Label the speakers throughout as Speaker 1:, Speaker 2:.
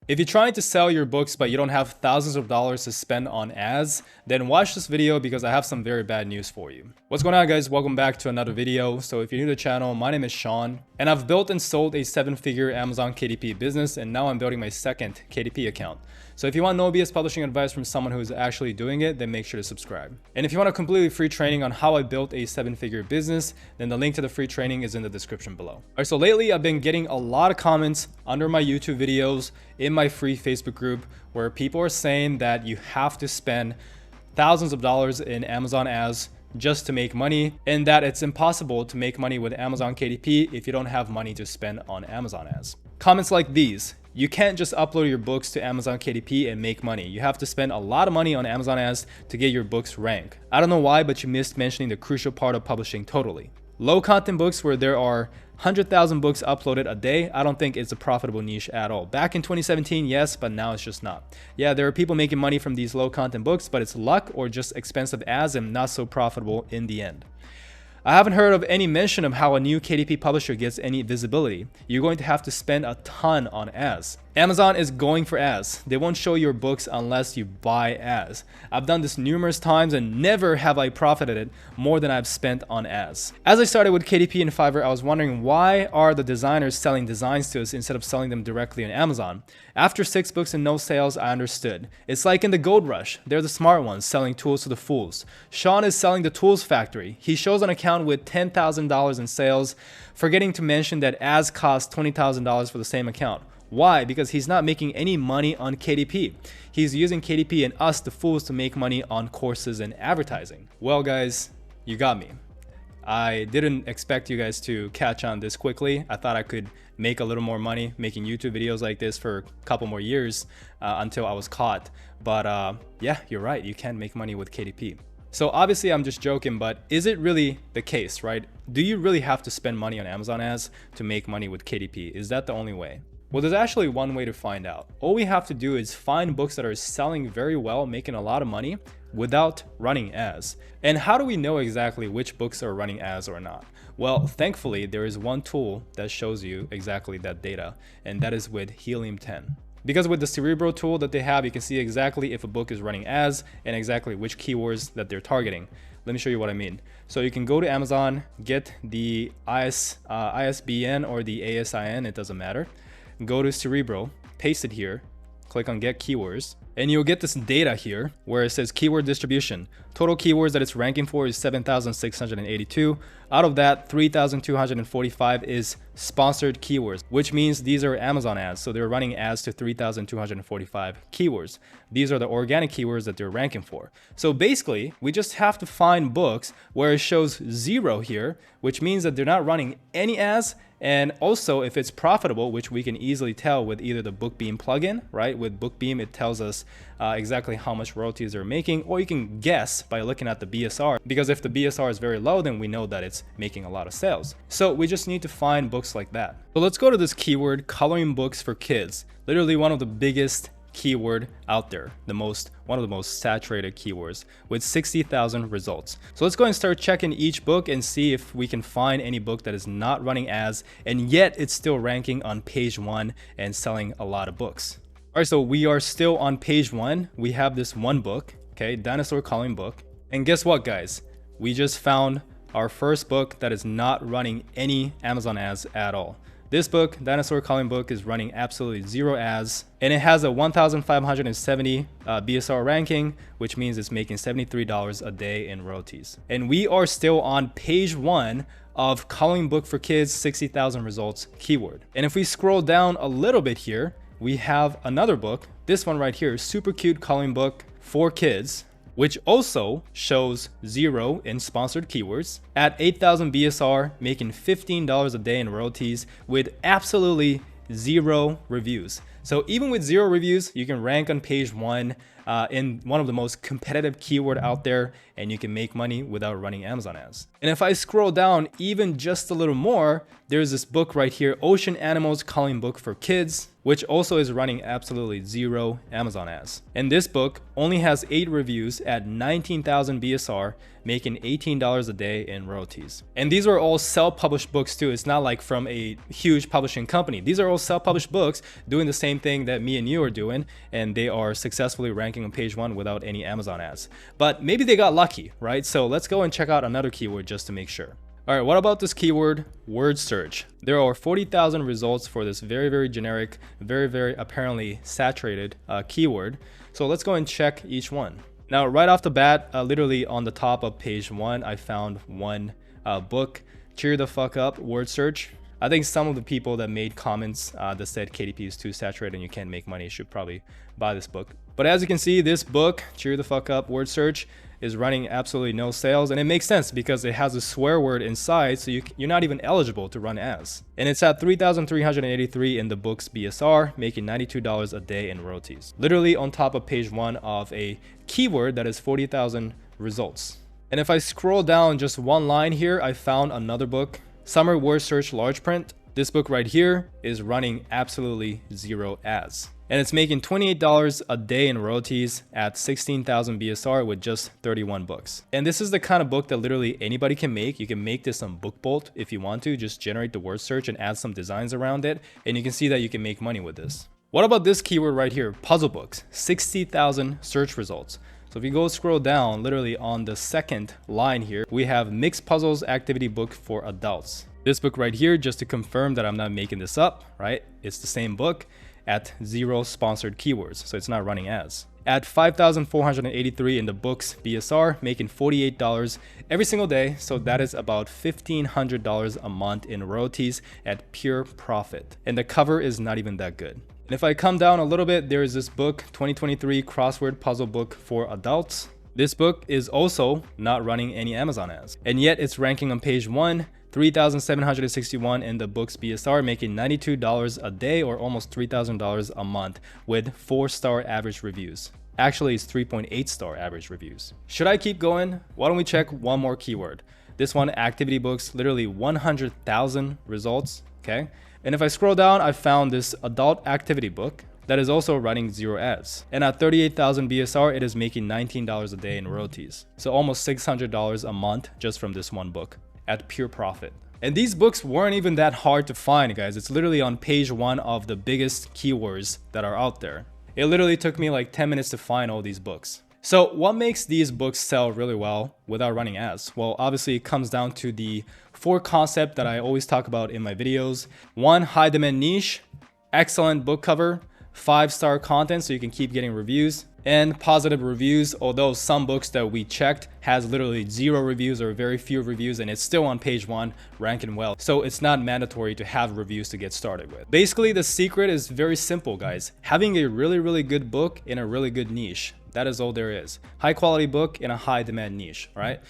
Speaker 1: If you're trying to sell your books but you don't have thousands of dollars to spend on ads, then watch this video because I have some very bad news for you. What's going on, guys? Welcome back to another video. So if you're new to the channel, my name is Sean and I've built and sold a 7-figure Amazon KDP business, and now I'm building my second KDP account. So if you want no BS publishing advice from someone who is actually doing it, then make sure to subscribe. And if you want a completely free training on how I built a 7-figure business, then the link to the free training is in the description below. All right, so lately I've been getting a lot of comments under my YouTube videos in my free Facebook group where people are saying that you have to spend thousands of dollars in Amazon ads just to make money, and that it's impossible to make money with Amazon KDP if you don't have money to spend on Amazon ads. Comments like these: you can't just upload your books to Amazon KDP and make money. You have to spend a lot of money on Amazon ads to get your books ranked. I don't know why, but you missed mentioning the crucial part of publishing totally. Low content books where there are 100,000 books uploaded a day, I don't think it's a profitable niche at all. Back in 2017, yes, but now it's just not. Yeah, there are people making money from these low content books, but it's luck or just expensive ads and not so profitable in the end. I haven't heard of any mention of how a new KDP publisher gets any visibility. You're going to have to spend a ton on ads. Amazon is going for ads. They won't show your books unless you buy ads. I've done this numerous times and never have I profited it more than I've spent on ads. As I started with KDP and Fiverr, I was wondering, why are the designers selling designs to us instead of selling them directly on Amazon? After 6 books and no sales, I understood. It's like in the gold rush. They're the smart ones selling tools to the fools. Sean is selling the tools factory. He shows an account with $10,000 in sales, forgetting to mention that ads cost $20,000 for the same account. Why? Because he's not making any money on KDP. He's using KDP and us, the fools, to make money on courses and advertising. Well, guys, you got me. I didn't expect you guys to catch on this quickly. I thought I could make a little more money making YouTube videos like this for a couple more years until I was caught. But yeah, you're right. You can make money with KDP. So obviously I'm just joking, but is it really the case, right? Do you really have to spend money on Amazon ads to make money with KDP? Is that the only way? Well, there's actually one way to find out. All we have to do is find books that are selling very well, making a lot of money without running ads. And how do we know exactly which books are running ads or not? Well, thankfully, there is one tool that shows you exactly that data, and that is with Helium 10. Because with the Cerebro tool that they have, you can see exactly if a book is running ads and exactly which keywords that they're targeting. Let me show you what I mean. So you can go to Amazon, get the ISBN or the ASIN, it doesn't matter. Go to Cerebro, paste it here, click on get keywords, and you'll get this data here where it says keyword distribution. Total keywords that it's ranking for is 7,682. Out of that, 3,245 is sponsored keywords, which means these are Amazon ads. So they're running ads to 3,245 keywords. These are the organic keywords that they're ranking for. So basically, we just have to find books where it shows 0 here, which means that they're not running any ads. And also, if it's profitable, which we can easily tell with either the BookBeam plugin, right? With BookBeam, it tells us exactly how much royalties they're making, or you can guess by looking at the BSR, because if the BSR is very low, then we know that it's making a lot of sales. So we just need to find books like that. So let's go to this keyword, coloring books for kids. Literally one of the biggest keyword out there, one of the most saturated keywords with 60,000 results. So let's go and start checking each book and see if we can find any book that is not running ads and yet it's still ranking on page 1 and selling a lot of books. All right, so we are still on page 1. We have this one book, okay, dinosaur coloring book. And guess what, guys? We just found our first book that is not running any Amazon ads at all. This book, Dinosaur Coloring Book, is running absolutely 0 ads, and it has a 1,570 BSR ranking, which means it's making $73 a day in royalties. And we are still on page 1 of Coloring Book for Kids, 60,000 results keyword. And if we scroll down a little bit here, we have another book, this one right here, Super Cute Coloring Book for Kids, which also shows 0 in sponsored keywords at 8,000 BSR, making $15 a day in royalties with absolutely 0 reviews. So even with 0 reviews, you can rank on page 1 in one of the most competitive keyword out there, and you can make money without running Amazon ads. And if I scroll down even just a little more, there's this book right here, Ocean Animals Coloring Book for Kids. which also is running absolutely zero Amazon ads. And this book only has 8 reviews at 19,000 BSR, making $18 a day in royalties. And these are all self-published books too. It's not like from a huge publishing company. These are all self-published books doing the same thing that me and you are doing, and they are successfully ranking on page 1 without any Amazon ads. But maybe they got lucky, right? So let's go and check out another keyword just to make sure. All right, what about this keyword, word search? There are 40,000 results for this very generic, very apparently saturated keyword. So let's go and check each one. Now, right off the bat, literally on the top of page 1, I found one book, Cheer the Fuck Up, word search. I think some of the people that made comments that said KDP is too saturated and you can't make money should probably buy this book. But as you can see, this book, Cheer the Fuck Up, word search, is running absolutely no sales, and it makes sense because it has a swear word inside, so you're not even eligible to run ads. And it's at 3,383 in the book's BSR, making $92 a day in royalties. Literally on top of page 1 of a keyword that is 40,000 results. And if I scroll down just one line here, I found another book, Summer Word Search Large Print. This book right here is running absolutely zero ads. And it's making $28 a day in royalties at 16,000 BSR with just 31 books. And this is the kind of book that literally anybody can make. You can make this on BookBolt if you want to, just generate the word search and add some designs around it. And you can see that you can make money with this. What about this keyword right here, puzzle books, 60,000 search results. So if you go scroll down, literally on the second line here, we have Mixed Puzzles Activity Book for Adults. This book right here, just to confirm that I'm not making this up, right? It's the same book at 0 sponsored keywords, so it's not running ads. At 5,483 in the book's BSR, making $48 every single day, so that is about $1,500 a month in royalties at pure profit. And the cover is not even that good. And if I come down a little bit, there is this book, 2023 Crossword Puzzle Book for Adults. This book is also not running any Amazon ads, and yet it's ranking on page 1, 3,761 in the book's BSR, making $92 a day or almost $3,000 a month with 4-star average reviews. Actually, it's 3.8-star average reviews. Should I keep going? Why don't we check one more keyword? This one, activity books, literally 100,000 results, okay? And if I scroll down, I found this adult activity book that is also running 0 ads. And at 38,000 BSR, it is making $19 a day in royalties. So almost $600 a month just from this one book at pure profit. And these books weren't even that hard to find, guys. It's literally on page 1 of the biggest keywords that are out there. It literally took me like 10 minutes to find all these books. So what makes these books sell really well without running ads? Well, obviously it comes down to the 4 concepts that I always talk about in my videos. 1, high demand niche, excellent book cover, 5-star content so you can keep getting reviews, and positive reviews, although some books that we checked has literally 0 reviews or very few reviews, and it's still on page 1 ranking well. So it's not mandatory to have reviews to get started with. Basically, the secret is very simple, guys. Having a really good book in a really good niche. That is all there is. High quality book in a high demand niche, right?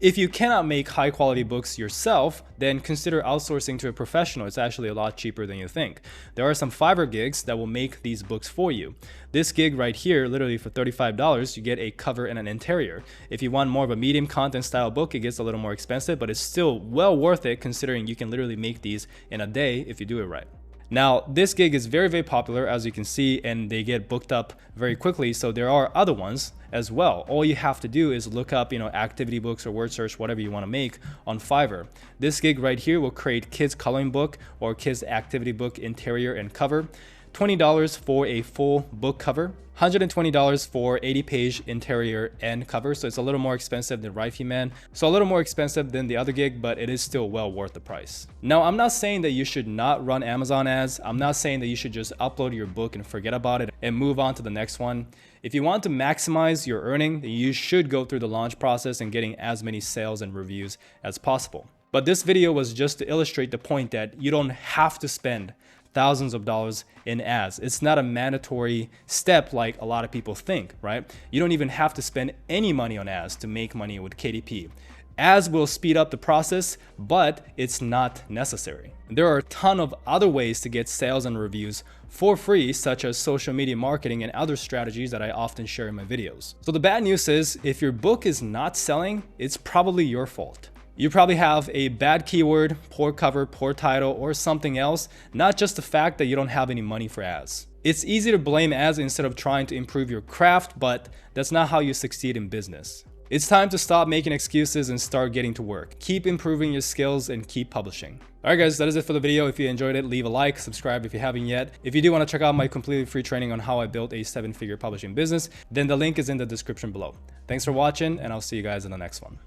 Speaker 1: If you cannot make high quality books yourself, then consider outsourcing to a professional. It's actually a lot cheaper than you think. There are some Fiverr gigs that will make these books for you. This gig right here, literally for $35, you get a cover and an interior. If you want more of a medium content style book, it gets a little more expensive, but it's still well worth it considering you can literally make these in a day if you do it right. Now, this gig is very popular, as you can see, and they get booked up very quickly. So there are other ones as well. All you have to do is look up, activity books or word search, whatever you want to make on Fiverr. This gig right here will create kids coloring book or kids activity book interior and cover. $20 for a full book cover, $120 for 80-page interior and cover. So it's a little more expensive than Rifey Man. So a little more expensive than the other gig, but it is still well worth the price. Now, I'm not saying that you should not run Amazon ads. I'm not saying that you should just upload your book and forget about it and move on to the next one. If you want to maximize your earning, then you should go through the launch process and getting as many sales and reviews as possible. But this video was just to illustrate the point that you don't have to spend thousands of dollars in ads. It's not a mandatory step like a lot of people think, right? You don't even have to spend any money on ads to make money with KDP. Ads will speed up the process, but it's not necessary. There are a ton of other ways to get sales and reviews for free, such as social media marketing and other strategies that I often share in my videos. So the bad news is, if your book is not selling, it's probably your fault. You probably have a bad keyword, poor cover, poor title, or something else, not just the fact that you don't have any money for ads. It's easy to blame ads instead of trying to improve your craft, but that's not how you succeed in business. It's time to stop making excuses and start getting to work. Keep improving your skills and keep publishing. Alright guys, that is it for the video. If you enjoyed it, leave a like, subscribe if you haven't yet. If you do want to check out my completely free training on how I built a 7-figure publishing business, then the link is in the description below. Thanks for watching, and I'll see you guys in the next one.